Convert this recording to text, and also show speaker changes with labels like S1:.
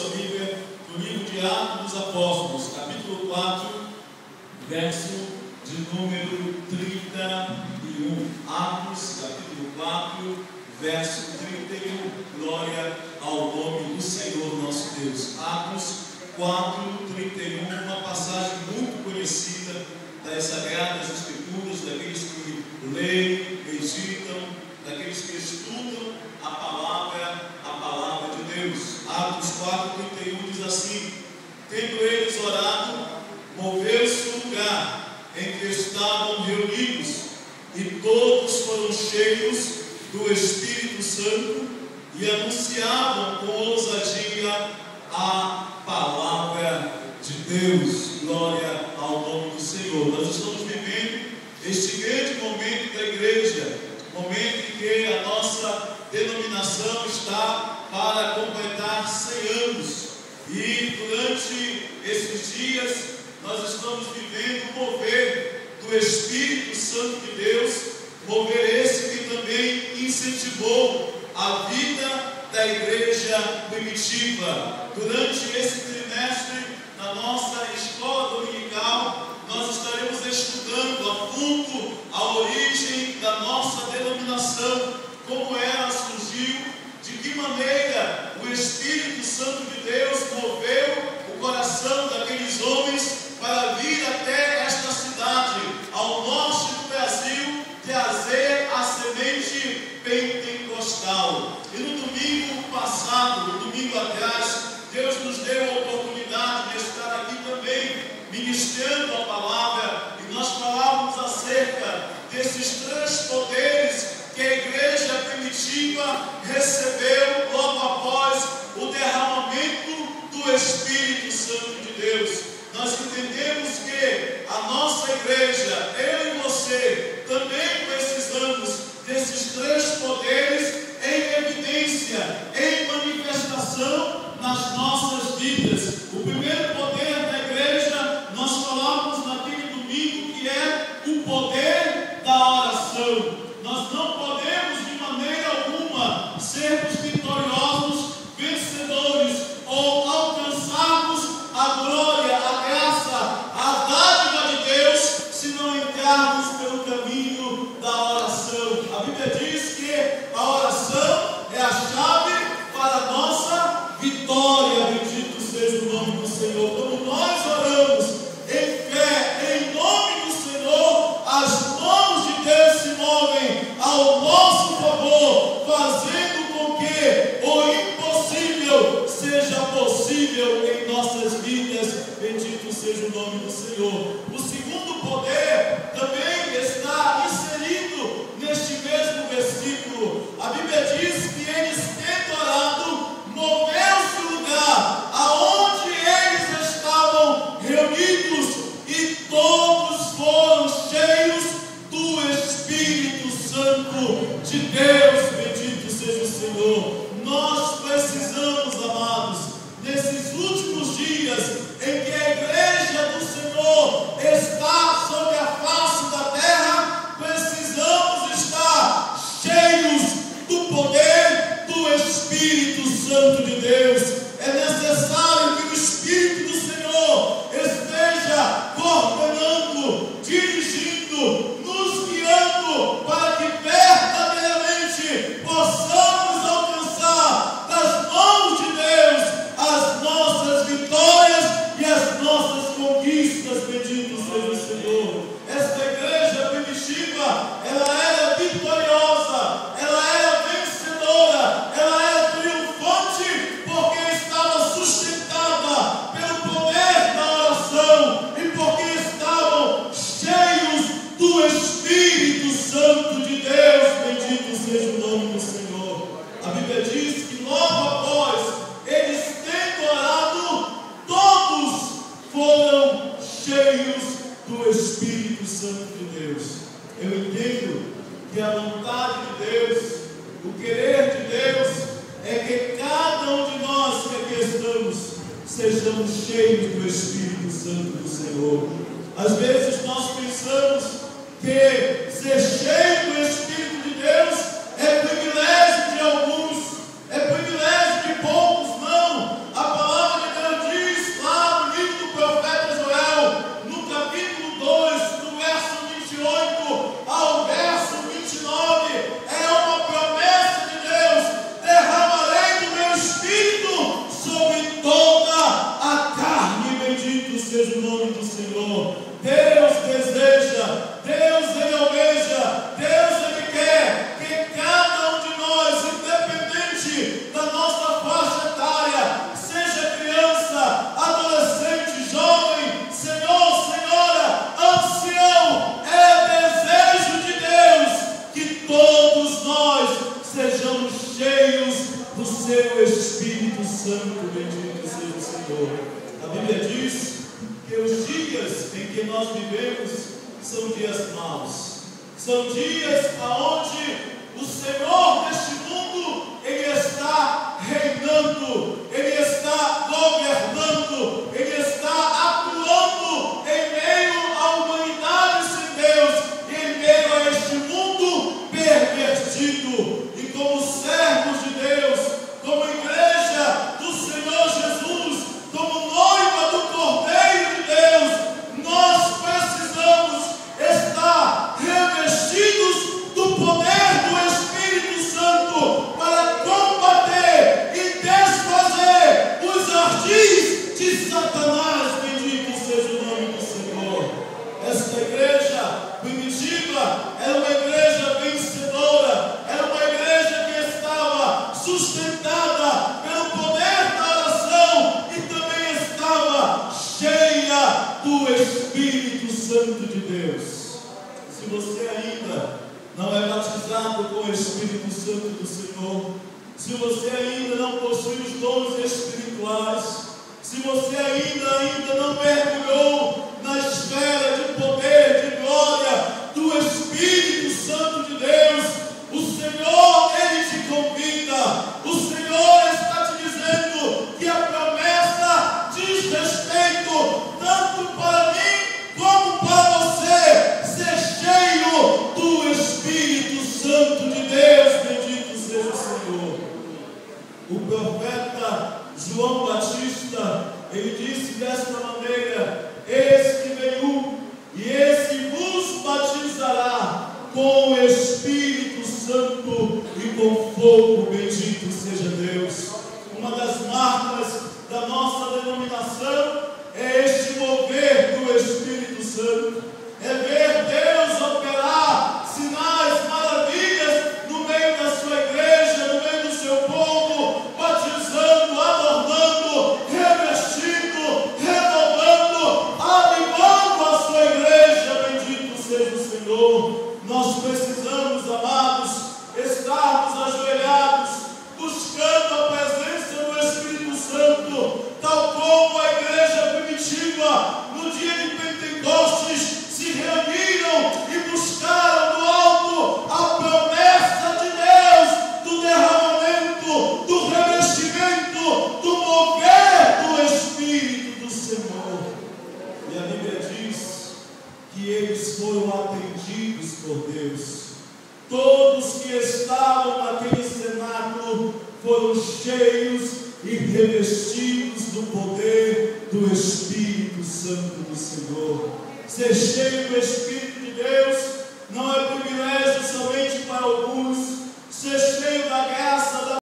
S1: sua Bíblia no livro de Atos dos Apóstolos, capítulo 4, verso de número 31. Atos, capítulo 4, verso 31. Glória ao nome do Senhor nosso Deus. Atos 4, 31, uma passagem muito conhecida das Sagradas Escrituras, daqueles que leem, meditam, daqueles que estudam a palavra de Deus. Atos 4, 31 diz assim: tendo eles orado, moveu-se o lugar em que estavam reunidos, e todos foram cheios do Espírito Santo e anunciavam com ousadia a palavra de Deus. Glória ao nome do Senhor. Nós estamos vivendo este grande momento da igreja, momento em que a nossa denominação está para completar 100 anos, e durante esses dias nós estamos vivendo o mover do Espírito Santo de Deus, mover esse que também incentivou a vida da igreja primitiva. Durante esse trimestre, na nossa escola dominical, nós estaremos estudando a fundo a origem da nossa denominação, como ela surgiu, de que maneira o Espírito Santo de Deus moveu o coração daqueles homens para vir até esta cidade, ao norte do Brasil, trazer a semente pentecostal. E no domingo passado, no domingo atrás, Deus nos deu a oportunidade de estar aqui também, ministrando a palavra, e nós falávamos acerca desses três poderes que a igreja primitiva recebeu logo após o derramamento do Espírito Santo de Deus. Nós entendemos que a nossa igreja, eu e você, também precisamos desses três poderes em evidência, em manifestação nas nossas vidas. O primeiro poder da igreja, nós falamos naquele domingo, que é o poder da oração. Nós não podemos de maneira alguma sermos vitoriosos, vencedores ou alcançarmos a glória, a graça, a dádiva de Deus se não entrarmos pelo caminho da oração. A Bíblia diz que a oração é a chave para a nossa vitória. Bendito seja o nome do Senhor. Quando nós oramos em fé, em nome do Senhor, as mãos de Deus se movem ao nosso favor, fazendo com que o impossível seja possível em nossas vidas. Bendito seja o nome do Senhor. O segundo poder também está inserido neste mesmo versículo. A Bíblia diz que eles, tendo orado, moveu-se o lugar aonde eles estavam reunidos, e todos foram cheios do Espírito Santo de Deus. Bendito seja o Senhor. Nós precisamos, amados, nesses últimos dias em que a igreja do Senhor está sobre a face da terra, precisamos estar cheios do poder do Espírito Santo de Deus. É necessário que o Espírito do Senhor esteja coordenando, dirigindo, nos guiando, para que verdadeiramente possamos alcançar das mãos de Deus as nossas vitórias e as nossas conquistas. Bendito seja o Senhor. Esta igreja primitiva, ela era vitoriosa, ela era vencedora, ela era triunfante, porque estava sustentada pelo poder da oração e porque estavam cheios do Espírito Santo de Deus. Bendito seja o nome do Senhor. A Bíblia diz que logo após eles tendo orado, todos foram cheios do Espírito Santo de Deus. Eu entendo que a vontade de Deus, o querer de Deus, é que cada um de nós que aqui estamos sejamos cheios do Espírito Santo do Senhor. Às vezes nós pensamos que ser cheio do Espírito de Deus é privilégio de alguns, é privilégio de poucos. Não, a palavra Senhor. A Bíblia diz que os dias em que nós vivemos são dias maus. São dias onde o Senhor deste mundo, Ele está reinando, Ele está governando, Ele está atuando em meio à humanidade sem Deus, em meio a este mundo pervertido. E como servos de Deus, como igreja do Senhor Jesus, como noiva do Cordeiro de Deus, nós precisamos estar revestidos do poder do Espírito Santo para combater e desfazer os ardis de Satanás. Bendito seja o nome do Senhor. Esta igreja primitiva era uma igreja vencedora, era uma igreja que estava sustentada pelo poder da oração e também estava cheia do Espírito Santo de Deus. Se você ainda não é batizado com o Espírito Santo do Senhor, se você ainda não possui os dons espirituais, se você ainda não mergulhou na esfera de poder, de glória do Espírito Santo de Deus, o Senhor, Ele te convida. O Senhor está te dizendo que a promessa diz respeito tanto para mim como para você. Ser cheio do Espírito Santo de Deus. Bendito seja o Senhor. O profeta João Batista, ele disse desta maneira: eis que veio, e esse vos batizará com o Espírito Santo e com fogo. Bendito seja Deus. Uma das marcas da nossa denominação é este mover do Espírito Santo, é ver Deus operar sinais, maravilhas no meio da sua igreja, no meio do seu povo, batizando, adornando, revestindo, renovando, avivando a sua igreja. Bendito seja o Senhor. Nós precisamos, amados, estarmos ajoelhados, buscando a presença do Espírito Santo, tal como a igreja primitiva, no dia de Pentecostes, se reuniram e buscaram do alto a promessa de Deus, do derramamento, do revestimento, do mover do Espírito do Senhor. E a Bíblia diz que eles foram atendidos por Deus. Todos que estavam naquele cenáculo foram cheios e revestidos do poder do Espírito Santo do Senhor. Ser cheio do Espírito de Deus não é privilégio somente para alguns. Ser cheio da graça